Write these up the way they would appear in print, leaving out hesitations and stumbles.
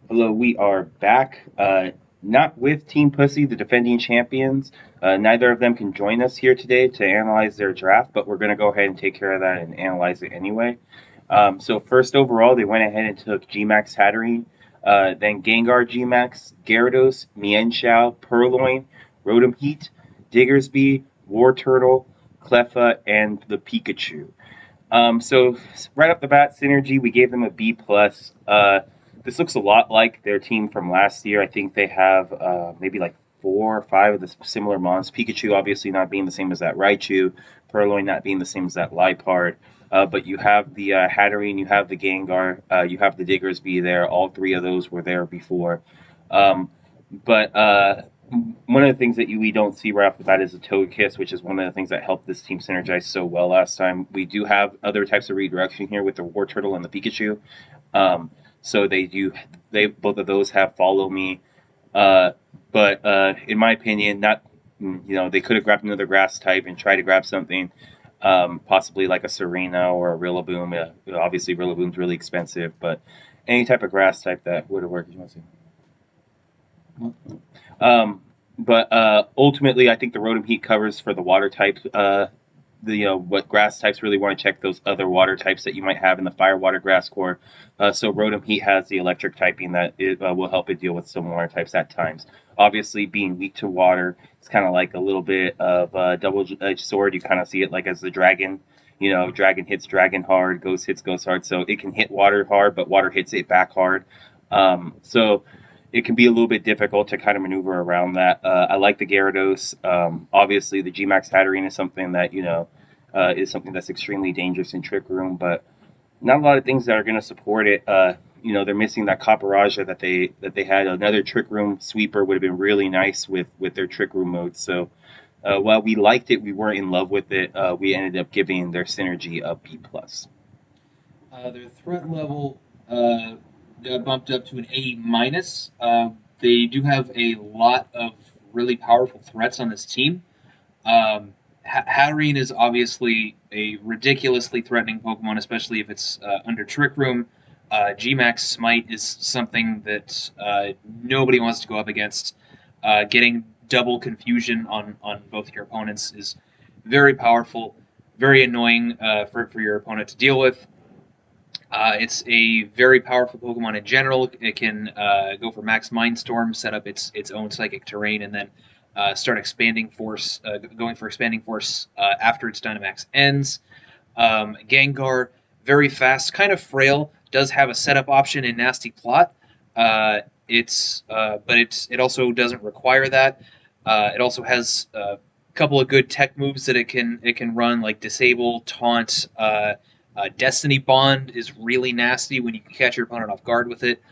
Hello, we are back. Not with Team Pussy, the defending champions. Neither of them can join us here today to analyze their draft, but we're going to go ahead and take care of that and analyze it anyway. So first overall, they went ahead and took Gmax Hatterene, then Gengar Gmax, Gyarados, Mienshao, Purloin, Rotom Heat, Diggersby, War Turtle, Cleffa, and the Pikachu. So right off the bat, Synergy, we gave them a B plus. This looks a lot like their team from last year. I think they have maybe like 4 or 5 of the similar mons. Pikachu obviously not being the same as that Raichu, Purloin not being the same as that Liepard. But you have the Hatterene, you have the Gengar, you have the Diggersby there. All three of those were there before. But one of the things that we don't see right off the bat is the Togekiss, which is one of the things that helped this team synergize so well last time. We do have other types of redirection here with the War Turtle and the Pikachu. So they both of those have Follow Me. But in my opinion, not they could have grabbed another grass type and tried to grab something, possibly like a Serena or a Rillaboom. Obviously, Rillaboom's really expensive, but any type of grass type that would have worked. You want to see? But ultimately, I think the Rotom Heat covers for the water type. What grass types really want to check those other water types that you might have in the fire, water, grass core. So Rotom Heat has the electric typing that will help it deal with some water types at times. Obviously, being weak to water, it's kind of like a little bit of a double-edged sword. You kind of see it like as the dragon. Dragon hits dragon hard, ghost hits ghost hard. So it can hit water hard, but water hits it back hard. So it can be a little bit difficult to kind of maneuver around that. I like the Gyarados. Obviously, the Gmax Hatterene is something that is something that's extremely dangerous in Trick Room, but not a lot of things that are going to support it. They're missing that Caparajah that they had. Another Trick Room sweeper would have been really nice with their Trick Room mode. So while we liked it, we weren't in love with it. We ended up giving their synergy a B plus. Their threat level got bumped up to an A minus. They do have a lot of really powerful threats on this team. Hatterene is obviously a ridiculously threatening Pokemon, especially if it's under Trick Room. Gmax Smite is something that nobody wants to go up against. Getting double confusion on both your opponents is very powerful, very annoying for your opponent to deal with. It's a very powerful Pokemon in general. It can go for Max Mindstorm, set up its own Psychic Terrain, and then start expanding force, going for expanding force after its Dynamax ends. Gengar, very fast, kind of frail, does have a setup option in Nasty Plot. It also doesn't require that. It also has a couple of good tech moves that it can run, like Disable, Taunt. Destiny Bond is really nasty when you can catch your opponent off guard with it.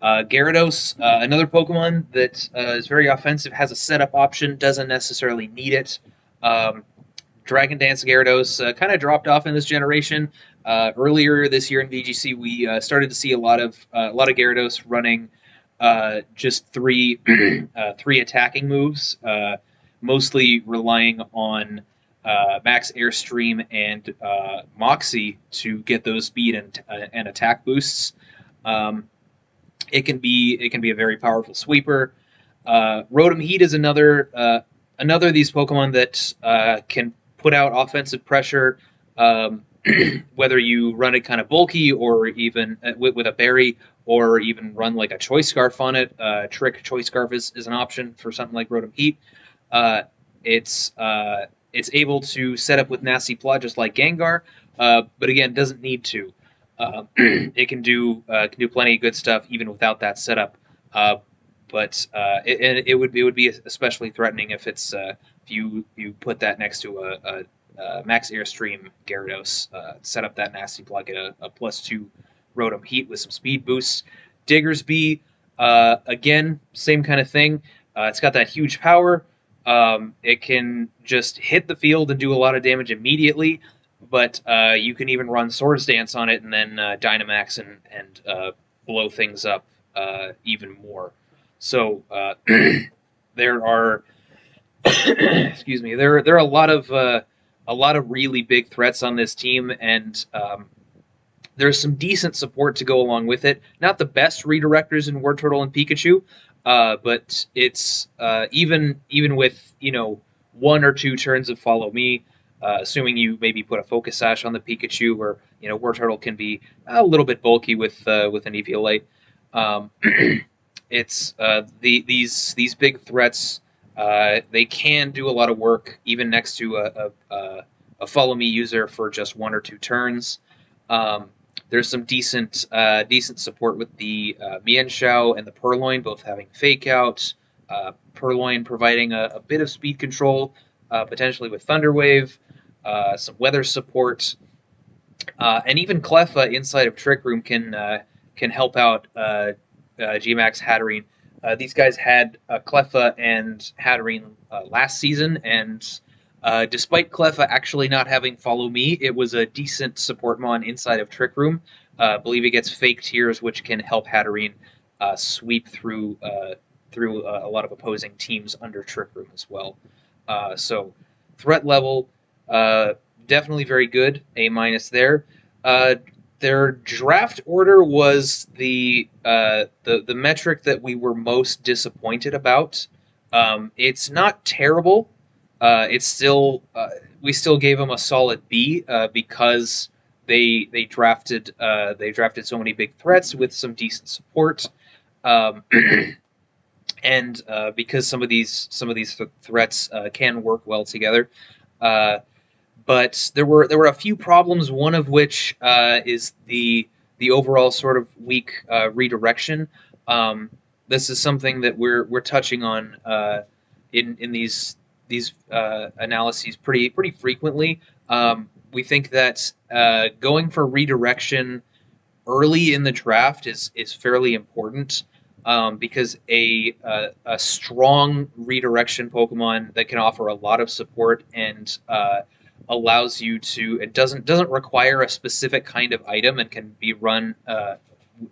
Gyarados, another Pokemon that is very offensive, has a setup option, doesn't necessarily need it. Dragon Dance Gyarados kind of dropped off in this generation. Earlier this year in VGC, we started to see a lot of Gyarados running just three attacking moves, mostly relying on Max Airstream and Moxie to get those speed and attack boosts. It can be a very powerful sweeper. Rotom Heat is another of these Pokemon that can put out offensive pressure, whether you run it kind of bulky or even with a berry, or even run like a Choice Scarf on it. Trick Choice Scarf is an option for something like Rotom Heat. It's able to set up with Nasty Plot just like Gengar, but again, doesn't need to. It can do plenty of good stuff even without that setup. But it would be especially threatening if you put that next to a Max Airstream Gyarados, set up that Nasty Plot, get a +2 Rotom Heat with some speed boosts. Diggersby, again, same kind of thing. It's got that huge power. It can just hit the field and do a lot of damage immediately, but you can even run Swords Dance on it and then Dynamax and blow things up even more. So there are, excuse me, there are a lot of really big threats on this team, and There's some decent support to go along with it. Not the best redirectors in War Turtle and Pikachu, but it's even with one or two turns of Follow Me, assuming you maybe put a Focus Sash on the Pikachu, or War Turtle can be a little bit bulky with an Eviolite. Um, it's these big threats. They can do a lot of work even next to a Follow Me user for just one or two turns. Um, there's some decent support with the Mienshao and the Purloin, both having Fake Out. Purloin providing a bit of speed control, potentially with Thunder Wave, some weather support, and even Cleffa inside of Trick Room can help out Gmax Hatterene. These guys had Cleffa and Hatterene last season, and despite Cleffa actually not having Follow Me, it was a decent support mon inside of Trick Room. I believe he gets fake tears, which can help Hatterene sweep through a lot of opposing teams under Trick Room as well. So threat level, definitely very good. A minus there. Uh, their draft order was the metric that we were most disappointed about. It's not terrible. It's still we still gave them a solid B because they drafted so many big threats with some decent support. Um, and because some of these threats can work well together. Uh, but there were a few problems. One of which is the overall sort of weak redirection. Um, this is something that we're touching on in these analyses pretty frequently. We think that going for redirection early in the draft is fairly important, because a strong redirection Pokemon that can offer a lot of support and allows you to it doesn't require a specific kind of item and can be run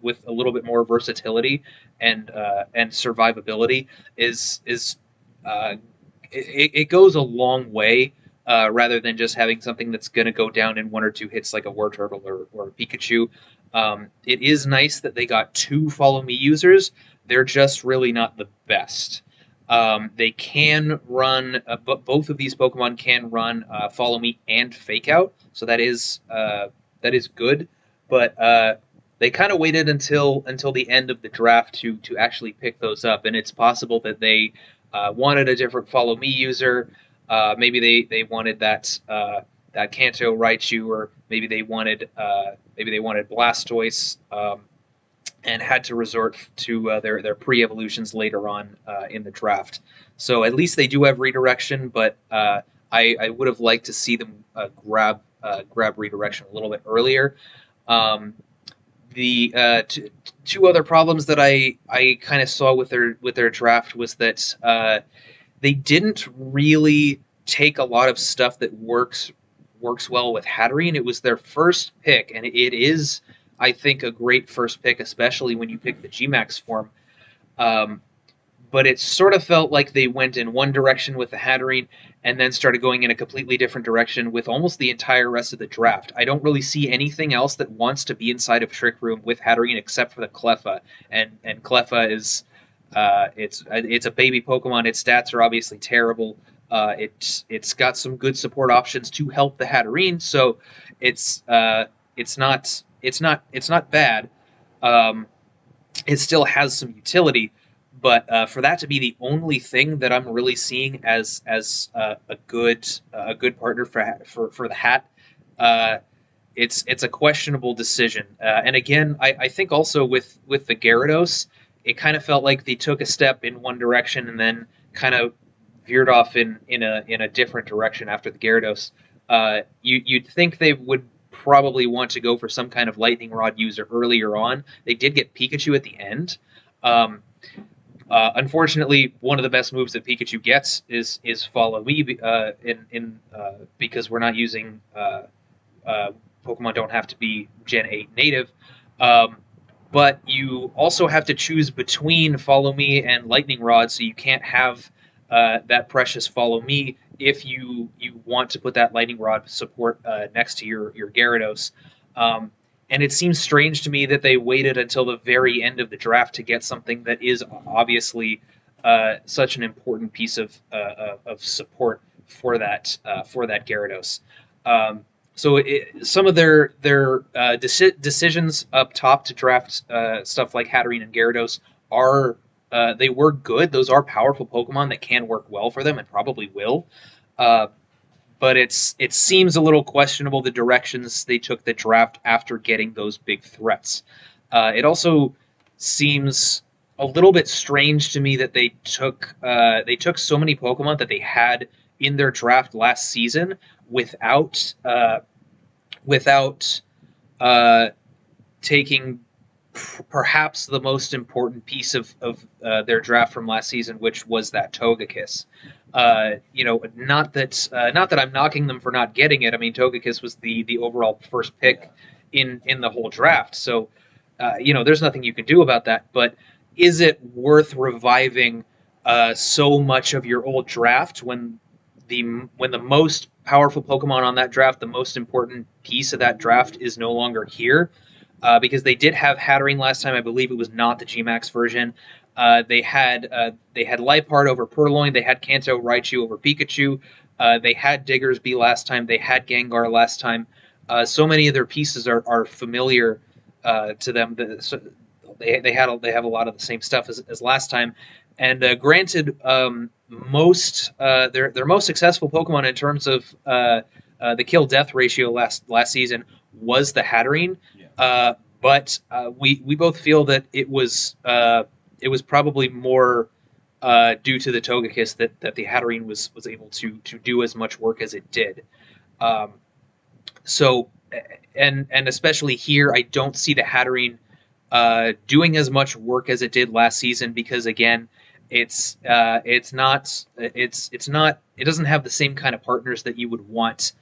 with a little bit more versatility and survivability is uh, it goes a long way, rather than just having something that's going to go down in one or two hits like a War Turtle or a Pikachu. It is nice that they got two Follow Me users. They're just really not the best. They can run, but both of these Pokemon can run Follow Me and Fake Out, so that is good. But they kind of waited until the end of the draft to actually pick those up, and it's possible that they wanted a different Follow Me user. Maybe they wanted that Kanto Raichu, or maybe they wanted Blastoise, and had to resort to their pre-evolutions later on in the draft. So at least they do have redirection, but I would have liked to see them grab redirection a little bit earlier. Um, the two other problems that I kind of saw with their draft was that they didn't really take a lot of stuff that works well with Hatterene. It was their first pick, and it is, I think, a great first pick, especially when you pick the Gmax form. Um, but it sort of felt like they went in one direction with the Hatterene and then started going in a completely different direction with almost the entire rest of the draft. I don't really see anything else that wants to be inside of Trick Room with Hatterene except for the Cleffa, and Cleffa is it's a baby Pokemon. Its stats are obviously terrible. It's got some good support options to help the Hatterene, so it's not bad. Um, it still has some utility, but for that to be the only thing that I'm really seeing as a good partner for the hat, uh, it's a questionable decision. And again, I think also with the Gyarados, it kind of felt like they took a step in one direction and then kind of veered off in a different direction after the Gyarados. You'd think they would probably want to go for some kind of lightning rod user earlier on. They did get Pikachu at the end. Um, Unfortunately, one of the best moves that Pikachu gets is Follow Me, because we're not using uh, Pokemon don't have to be Gen 8 native. Um, but you also have to choose between Follow Me and Lightning Rod, so you can't have that precious Follow Me if you want to put that Lightning Rod support next to your Gyarados. Um, And it seems strange to me that they waited until the very end of the draft to get something that is obviously such an important piece of support for that Gyarados. Um, some of their decisions up top to draft stuff like Hatterene and Gyarados are they were good. Those are powerful Pokemon that can work well for them and probably will. Uh, but it seems a little questionable the directions they took the draft after getting those big threats. It also seems a little bit strange to me that they took so many Pokemon that they had in their draft last season without without uh, taking perhaps the most important piece of their draft from last season, which was that Togekiss. Not that I'm knocking them for not getting it. I mean, Togekiss was the overall first pick in the whole draft, so there's nothing you can do about that. But is it worth reviving so much of your old draft the when the most powerful Pokemon on that draft, the most important piece of that draft, is no longer here? Because they did have Hatterene last time. I believe it was not the Gmax version. They had Liepard over Purloin. They had Kanto Raichu over Pikachu. They had Diggersby last time. They had Gengar last time. So many of their pieces are familiar to them. So they have a lot of the same stuff as last time. And granted, their most successful Pokemon in terms of the kill death ratio last season was the Hatterene. Yeah. But we both feel that it was probably more due to the Togekiss that the Hatterene was able to do as much work as it did. Um, so and especially here, I don't see the Hatterene doing as much work as it did last season because again, it's not it doesn't have the same kind of partners that you would want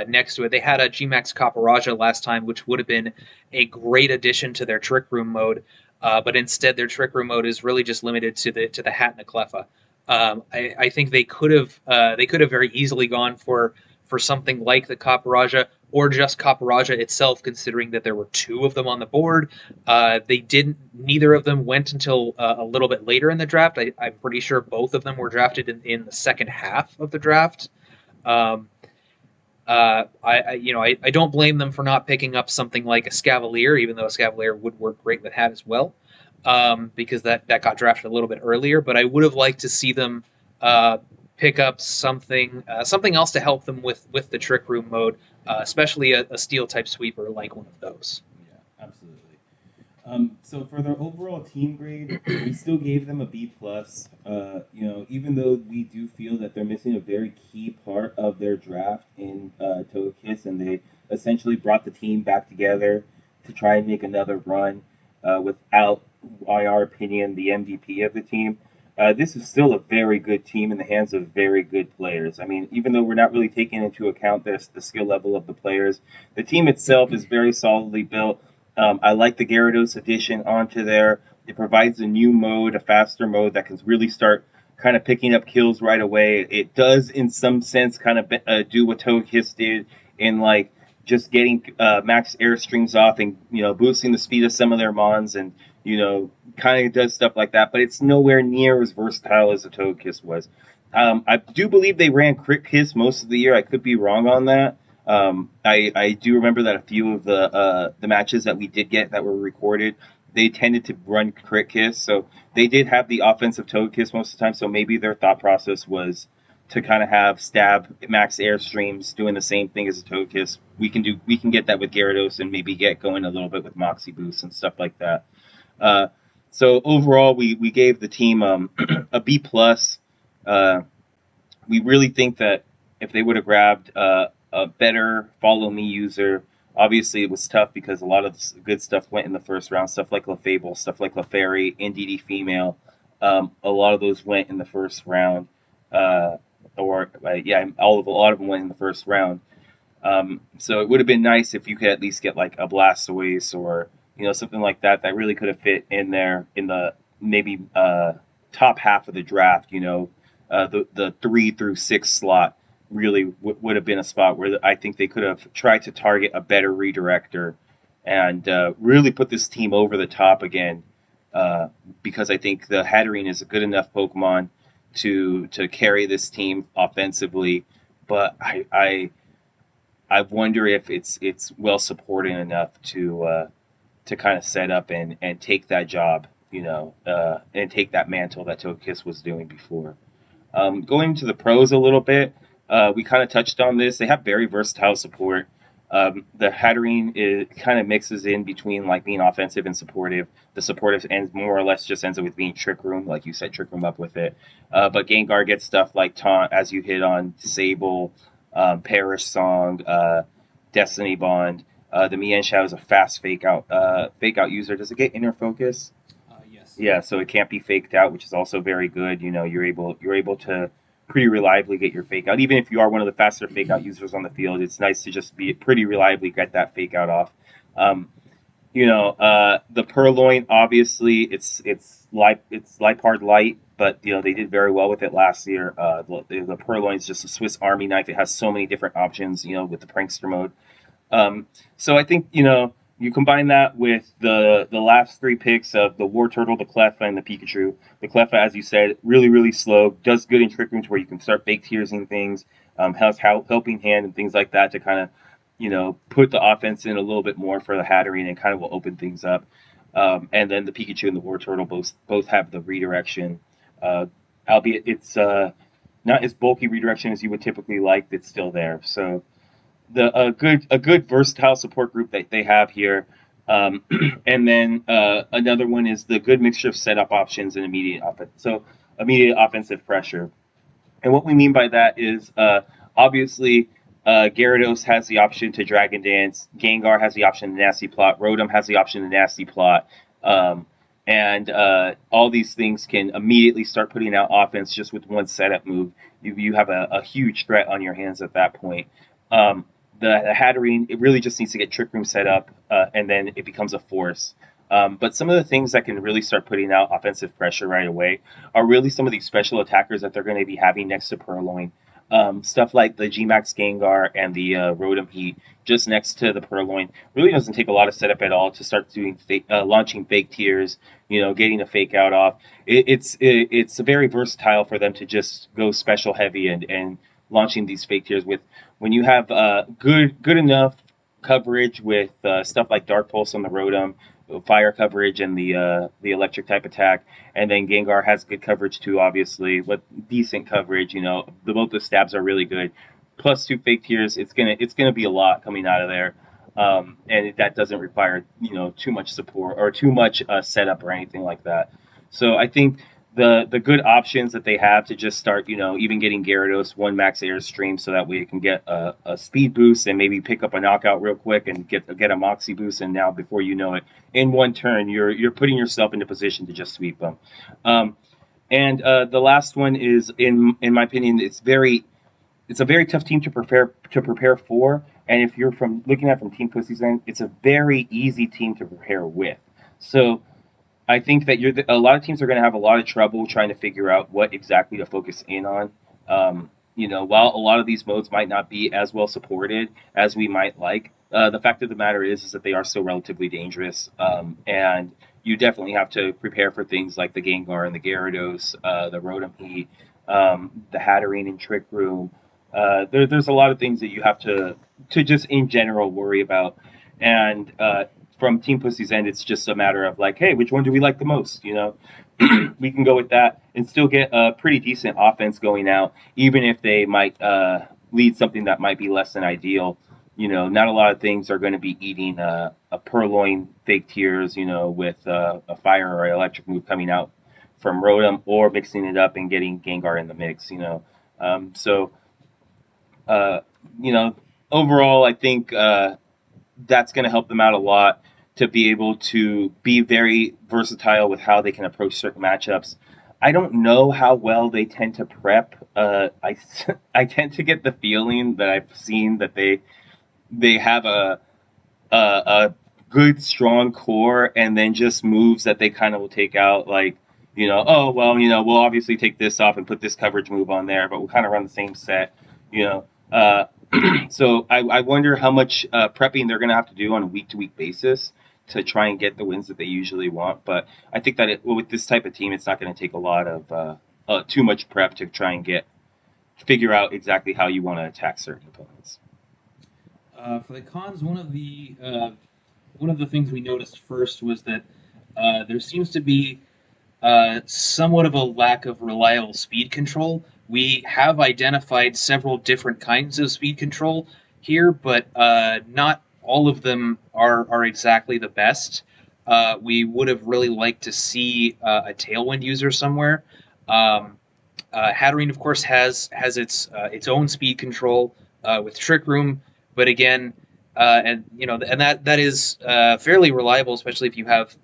next to it. They had a Gmax Caparaja last time, which would have been a great addition to their Trick Room mode, but instead their Trick Room mode is really just limited to the Hat and the Cleffa. I think they could have very easily gone for something like the Caparaja or just Caparaja itself, considering that there were two of them on the board. They didn't. Neither of them went until a little bit later in the draft. I'm pretty sure both of them were drafted in the second half of the draft. Um, I don't blame them for not picking up something like a Scavalier, even though a Scavalier would work great with Hat as well, because that got drafted a little bit earlier. But I would have liked to see them pick up something else to help them with the Trick Room mode, especially a Steel type sweeper like one of those. Yeah, absolutely. So for their overall team grade, we still gave them a B plus. Even though we do feel that they're missing a very key part of their draft in Togekiss, and they essentially brought the team back together to try and make another run without, by our opinion, the MVP of the team. This is still a very good team in the hands of very good players. I mean, even though we're not really taking into account the skill level of the players, the team itself is very solidly built. I like the Gyarados addition onto there. It provides a new mode, a faster mode that can really start kind of picking up kills right away. It does, in some sense, kind of do what Togekiss did in like just getting max airstreams off and boosting the speed of some of their mons and kind of does stuff like that. But it's nowhere near as versatile as the Togekiss was. I do believe they ran Crit Kiss most of the year. I could be wrong on that. I do remember that a few of the matches that we did get that were recorded, they tended to run Crit Kiss, so they did have the offensive Togekiss most of the time. So maybe their thought process was to kind of have stab max airstreams doing the same thing as a Togekiss. We can get that with Gyarados and maybe get going a little bit with Moxie Boost and stuff like that. So overall, we gave the team a B plus. We really think that if they would have grabbed a better Follow Me user, obviously it was tough because a lot of good stuff went in the first round. Stuff like LaFable, stuff like LaFairy, NDD Female. A lot of those went in the first round. A lot of them went in the first round. So it would have been nice if you could at least get like a Blastoise or something like that really could have fit in there in the maybe top half of the draft. The 3 through 6 slot really would have been a spot where I think they could have tried to target a better redirector and really put this team over the top again. Because I think the Hatterene is a good enough Pokemon to carry this team offensively, but I wonder if it's well supported enough to kind of set up and take that job, and take that mantle that Togekiss was doing before. Going to the pros a little bit, we kind of touched on this. They have very versatile support. The Hatterene kind of mixes in between like being offensive and supportive. The supportive ends more or less just ends up with being Trick Room, like you said, Trick Room up with it. But Gengar gets stuff like Taunt, as you hit on, Disable, Perish Song, Destiny Bond. The Mienshao is a fast fake out user. Does it get inner focus? Yes. Yeah, so it can't be faked out, which is also very good. You're able to pretty reliably get your fake out. Even if you are one of the faster fake out users on the field, it's nice to just be pretty reliably get that fake out off. Um, the Purloin, obviously it's Lipard light, but they did very well with it last year. The Purloin is just a Swiss Army knife. It has so many different options, with the prankster mode. So I think you combine that with the last three picks of the War Turtle, the Cleffa, and the Pikachu. The Cleffa, as you said, really really slow, does good in trick rooms where you can start fake tearsing things, has helping hand and things like that to kind of put the offense in a little bit more for the Hatterene and kind of will open things up. And then the Pikachu and the War Turtle both have the redirection, uh, albeit it's not as bulky redirection as you would typically like. It's still there. So a good versatile support group that they have here. Um, and then another one is the good mixture of setup options and immediate offense. So immediate offensive pressure. And what we mean by that is obviously Gyarados has the option to Dragon Dance, Gengar has the option to Nasty Plot, Rotom has the option to Nasty Plot, um, and all these things can immediately start putting out offense just with one setup move. You have a huge threat on your hands at that point. Um, the Hatterene, it really just needs to get Trick Room set up, and then it becomes a force. But some of the things that can really start putting out offensive pressure right away are really some of these special attackers that they're going to be having next to Purloin. Stuff like the Gmax Gengar and the Rotom Heat just next to the Purloin really doesn't take a lot of setup at all to start doing launching fake tiers, getting a fake out off. It's very versatile for them to just go special heavy and launching these fake tiers with when you have good enough coverage with stuff like Dark Pulse on the Rotom, fire coverage and the electric type attack, and then Gengar has good coverage too, obviously, with decent coverage. Both the stabs are really good. Plus two fake tiers, it's gonna be a lot coming out of there, and that doesn't require too much support or too much setup or anything like that. So I think the good options that they have to just start, even getting Gyarados one max airstream, so that way it can get a speed boost and maybe pick up a knockout real quick and get a moxie boost, and now before you know it, in one turn, you're putting yourself into position to just sweep them. Um, and the last one is, in my opinion, it's a very tough team to prepare for. And if you're from looking at from Team Pussy's end, it's a very easy team to prepare with. So I think that a lot of teams are going to have a lot of trouble trying to figure out what exactly to focus in on. While a lot of these modes might not be as well supported as we might like, the fact of the matter is that they are still relatively dangerous, and you definitely have to prepare for things like the Gengar and the Gyarados, the Rotom Heat, the Hatterene and Trick Room. There's a lot of things that you have to just in general worry about, and from Team Pussy's end, it's just a matter of like, hey, which one do we like the most? We can go with that and still get a pretty decent offense going out, even if they might lead something that might be less than ideal. Not a lot of things are going to be eating a Purloin fake tears, with a fire or electric move coming out from Rotom, or mixing it up and getting Gengar in the mix. So uh, you know, overall, I think that's going to help them out a lot to be able to be very versatile with how they can approach certain matchups. I don't know how well they tend to prep. I tend to get the feeling that I've seen that they have a good strong core, and then just moves that they kind of will take out, like oh well, we'll obviously take this off and put this coverage move on there, but we'll kind of run the same set. you know uh So I wonder how much prepping they're going to have to do on a week to week basis to try and get the wins that they usually want. But I think that with this type of team, it's not going to take a lot of too much prep to try and figure out exactly how you want to attack certain opponents. For the cons, one of the things we noticed first was that there seems to be somewhat of a lack of reliable speed control. We have identified several different kinds of speed control here, but not all of them are exactly the best. We would have really liked to see a Tailwind user somewhere. Um, Hatterene, of course, has its own speed control with Trick Room, but again, and that is fairly reliable, especially if you have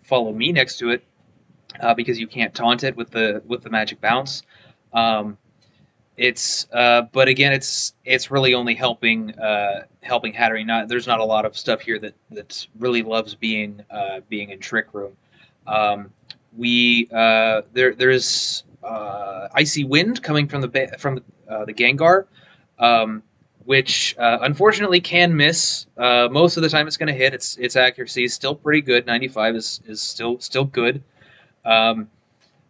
Follow Me next to it, because you can't taunt it with the magic bounce. Um, but again, it's really only helping Hattery. There's not a lot of stuff here that really loves being in Trick Room. We there's Icy Wind coming from the Gengar, um, which unfortunately can miss. Most of the time, it's going to hit. Its accuracy is still pretty good. 95 is still good. Um,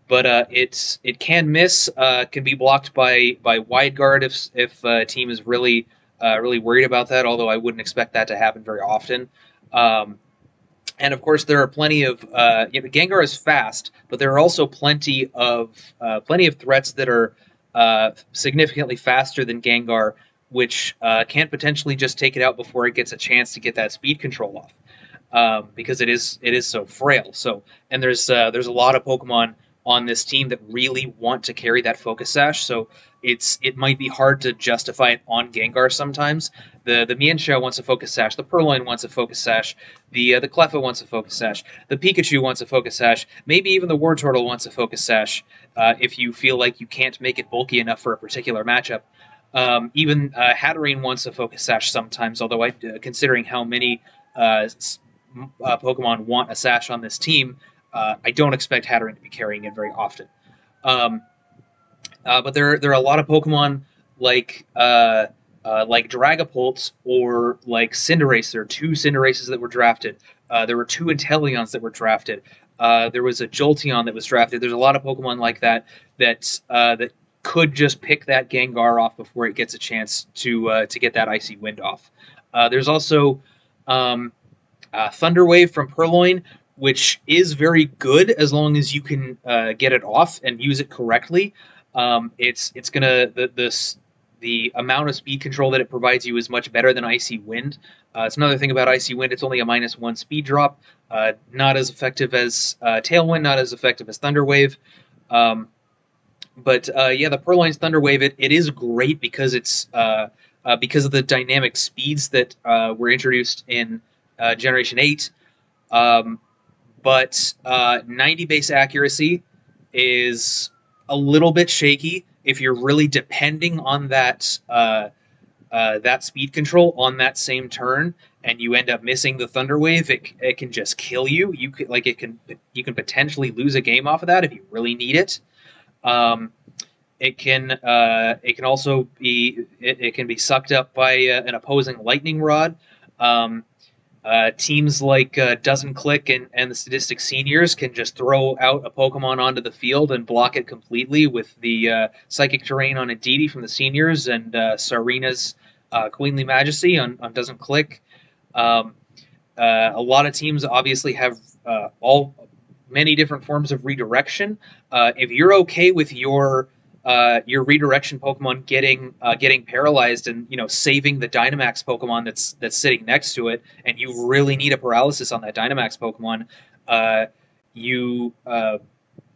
but it can miss, can be blocked by wide guard if a team is really worried about that. Although I wouldn't expect that to happen very often. Um, and of course, there are plenty of Gengar is fast, but there are also plenty of threats that are significantly faster than Gengar, which can potentially just take it out before it gets a chance to get that speed control off. Because it is so frail. So and there's a lot of Pokemon on this team that really want to carry that Focus Sash. So it might be hard to justify it on Gengar sometimes. The Mienshao wants a Focus Sash. The Purloin wants a Focus Sash. The Cleffa wants a Focus Sash. The Pikachu wants a Focus Sash. Maybe even the Wartortle wants a Focus Sash. If you feel like you can't make it bulky enough for a particular matchup. Even Hatterene wants a Focus Sash sometimes. Although considering how many Pokemon want a Sash on this team, I don't expect Hatterene to be carrying it very often. Um, but there are a lot of Pokemon like Dragapult or like Cinderace. There are two Cinderaces that were drafted. There were two Inteleons that were drafted. There was a Jolteon that was drafted. There's a lot of Pokemon like that could just pick that Gengar off before it gets a chance to get that Icy Wind off. There's also Thunderwave from Purloin, which is very good as long as you can get it off and use it correctly. It's gonna the amount of speed control that it provides you is much better than Icy Wind. It's another thing about Icy Wind; it's only a -1 speed drop, not as effective as Tailwind, not as effective as Thunderwave. Um, but yeah, the Purloin's Thunderwave it is great because of the dynamic speeds that were introduced in Generation 8. Um, but 90 base accuracy is a little bit shaky if you're really depending on that speed control on that same turn, and you end up missing the Thunder Wave. It can just kill you. You can potentially lose a game off of that if you really need it. Um, it can also it can be sucked up by an opposing lightning rod. Um, Teams like Doesn't Click and the Statistic Seniors can just throw out a Pokemon onto the field and block it completely with the Psychic Terrain on Indeedee from the Seniors and Sarina's Queenly Majesty on Doesn't Click. Um, a lot of teams obviously have all many different forms of redirection. If you're okay with your redirection Pokemon getting paralyzed and saving the Dynamax Pokemon that's sitting next to it, and you really need a paralysis on that Dynamax Pokemon, uh, you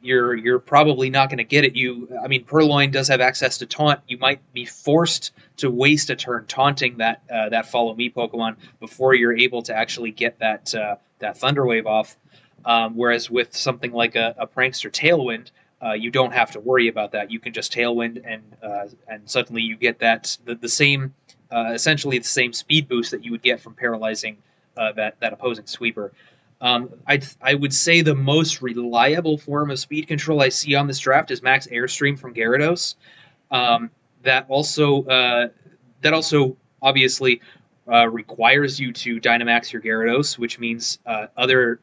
you're probably not going to get it. I mean, Purloin does have access to taunt. You might be forced to waste a turn taunting that Follow Me Pokemon before you're able to actually get that Thunder Wave off. Whereas with something like a Prankster Tailwind, you don't have to worry about that. You can just Tailwind, and suddenly you get the same, essentially the same speed boost that you would get from paralyzing that opposing sweeper. I would say the most reliable form of speed control I see on this draft is Max Airstream from Gyarados. That also That also obviously requires you to Dynamax your Gyarados, which means other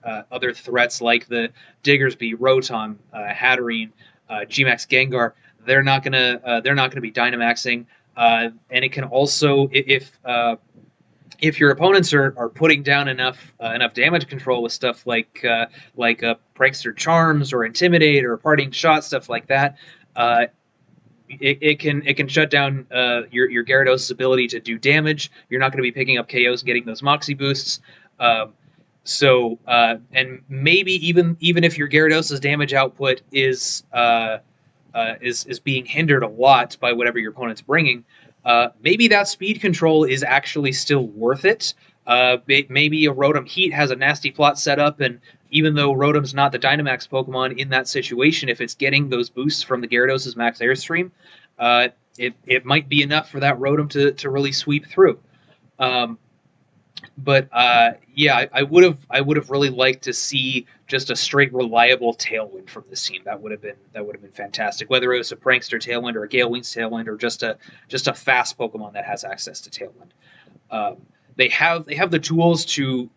threats like the Diggersby, Rotom, Hatterene, Gmax Gengar, they're not gonna be Dynamaxing, and it can also if your opponents are putting down enough damage control with stuff like Prankster Charms or Intimidate or Parting Shot, stuff like that. Uh, it can shut down your Gyarados' ability to do damage. You're not going to be picking up KOs and getting those Moxie boosts. And maybe even if your Gyarados' damage output is being hindered a lot by whatever your opponent's bringing, maybe that speed control is actually still worth it. Maybe a Rotom Heat has a nasty plot set up, and even though Rotom's not the Dynamax Pokemon in that situation, if it's getting those boosts from the Gyarados' Max Airstream, it might be enough for that Rotom to really sweep through. Yeah, I would have really liked to see just a straight reliable Tailwind from this team. That would have been fantastic. Whether it was a Prankster Tailwind or a Gale Wings Tailwind or just a fast Pokemon that has access to Tailwind. They have the tools to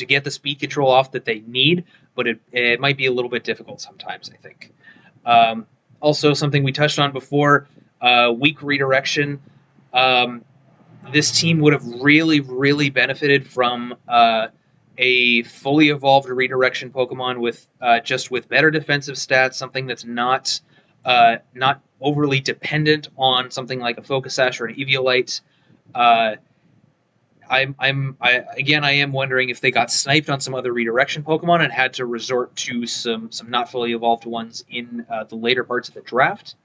get the speed control off that they need, but it might be a little bit difficult sometimes, I think. Also, something we touched on before, weak redirection. This team would have really benefited from a fully evolved redirection Pokemon with better defensive stats, something that's not overly dependent on something like a Focus Sash or an Eviolite. I am wondering if they got sniped on some other redirection Pokemon and had to resort to some not fully evolved ones in the later parts of the draft.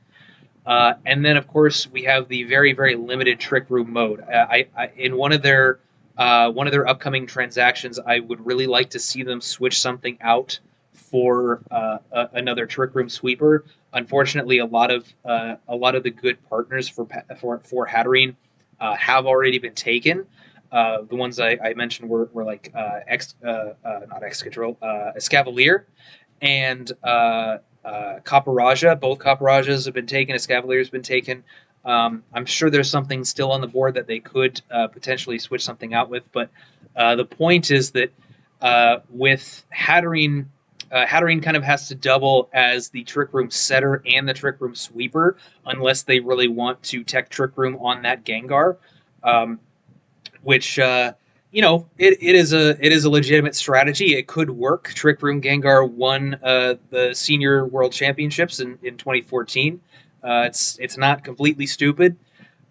And then, of course, we have the very limited Trick Room mode. In one of their upcoming transactions, I would really like to see them switch something out for another Trick Room sweeper. Unfortunately, a lot of the good partners for Hatterene have already been taken. The ones I mentioned were like not Excadrill, Escavalier, and Caparajah. Both Caparajas have been taken. Escavalier has been taken. I'm sure there's something still on the board that they could potentially switch something out with. But the point is that with Hatterene, Hatterene kind of has to double as the Trick Room setter and the Trick Room sweeper, unless they really want to tech Trick Room on that Gengar, which it is a legitimate strategy. It could work. Trick Room Gengar won the Senior World Championships in 2014. It's not completely stupid.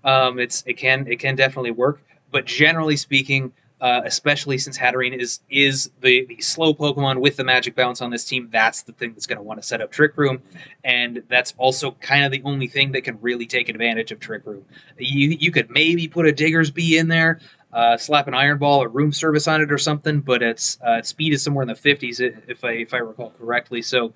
It can definitely work. But generally speaking, especially since Hatterene is the slow Pokemon with the Magic Bounce on this team, that's the thing that's going to want to set up Trick Room, and that's also kind of the only thing that can really take advantage of Trick Room. You could maybe put a Diggersby in there, slap an Iron Ball or Room Service on it or something, but its speed is somewhere in the 50s if I recall correctly. So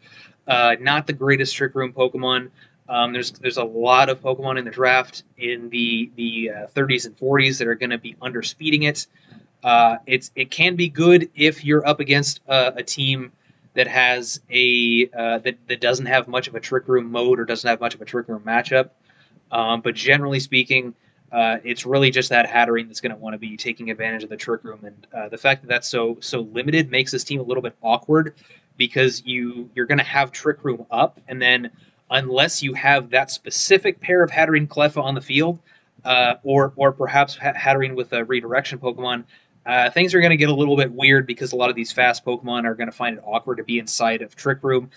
not the greatest Trick Room Pokemon. There's a lot of Pokemon in the draft in the 30s and 40s that are going to be underspeeding it. It can be good if you're up against a team that has that doesn't have much of a Trick Room mode or doesn't have much of a Trick Room matchup. But generally speaking, it's really just that Hatterene that's going to want to be taking advantage of the Trick Room, and the fact that that's so limited makes this team a little bit awkward because you're going to have Trick Room up, and then unless you have that specific pair of Hatterene Cleffa on the field, or perhaps Hatterene with a redirection Pokemon, things are going to get a little bit weird because a lot of these fast Pokemon are going to find it awkward to be inside of Trick Room.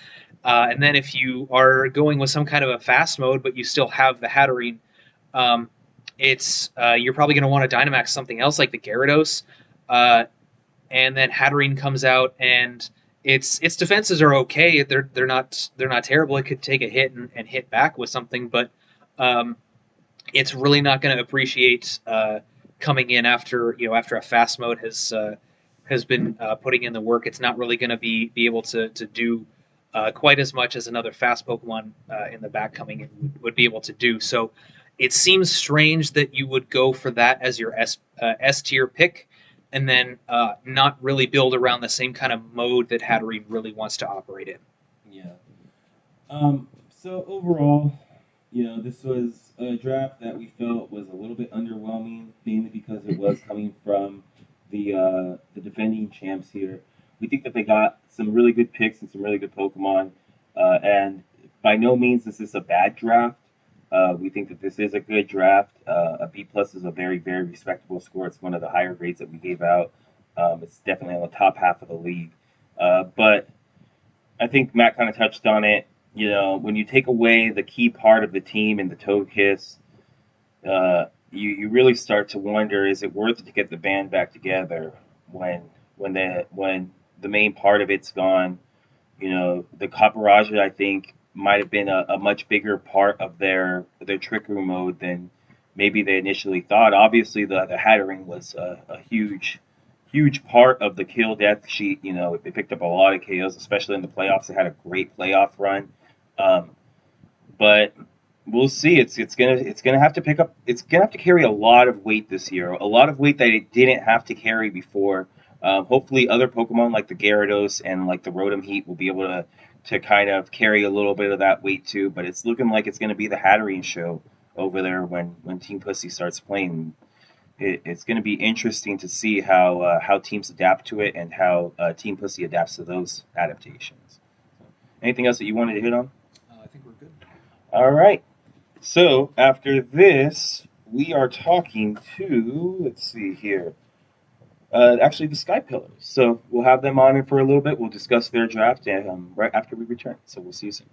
And then if you are going with some kind of a fast mode, but you still have the Hatterene, you're probably going to want to Dynamax something else like the Gyarados. And then Hatterene comes out and its defenses are okay. They're not terrible. It could take a hit and hit back with something, but it's really not going to appreciate coming in after a fast mode has been putting in the work. It's not really going to be able to do quite as much as another fast Pokemon in the back coming in would be able to do. So it seems strange that you would go for that as your S tier pick, and then not really build around the same kind of mode that Hatterene really wants to operate in. Yeah. So overall, this was a draft that we felt was a little bit underwhelming, mainly because it was coming from the defending champs here. We think that they got some really good picks and some really good Pokemon, and by no means is this a bad draft. We think that this is a good draft. A B plus is a very, very respectable score. It's one of the higher grades that we gave out. It's definitely on the top half of the league. But I think Matt kind of touched on it. When you take away the key part of the team in the Togekiss, you really start to wonder: is it worth it to get the band back together when the main part of it's gone? The Caparaja, I think, might have been a much bigger part of their trick room mode than maybe they initially thought. Obviously, the Hattering was a huge part of the kill death sheet. It picked up a lot of KOs, especially in the playoffs. It had a great playoff run. Um, but we'll see. It's gonna have to pick up. It's gonna have to carry a lot of weight this year. A lot of weight that it didn't have to carry before. Hopefully, other Pokemon like the Gyarados and like the Rotom Heat will be able to kind of carry a little bit of that weight too. But it's looking like it's going to be the Hatterene show over there when Team Pussy starts playing. It's going to be interesting to see how teams adapt to it and how Team Pussy adapts to those adaptations. Anything else that you wanted to hit on? I think we're good. All right. So after this, we are talking to, let's see here, actually the Sky Pillars. So we'll have them on in for a little bit. We'll discuss their draft right after we return. So we'll see you soon.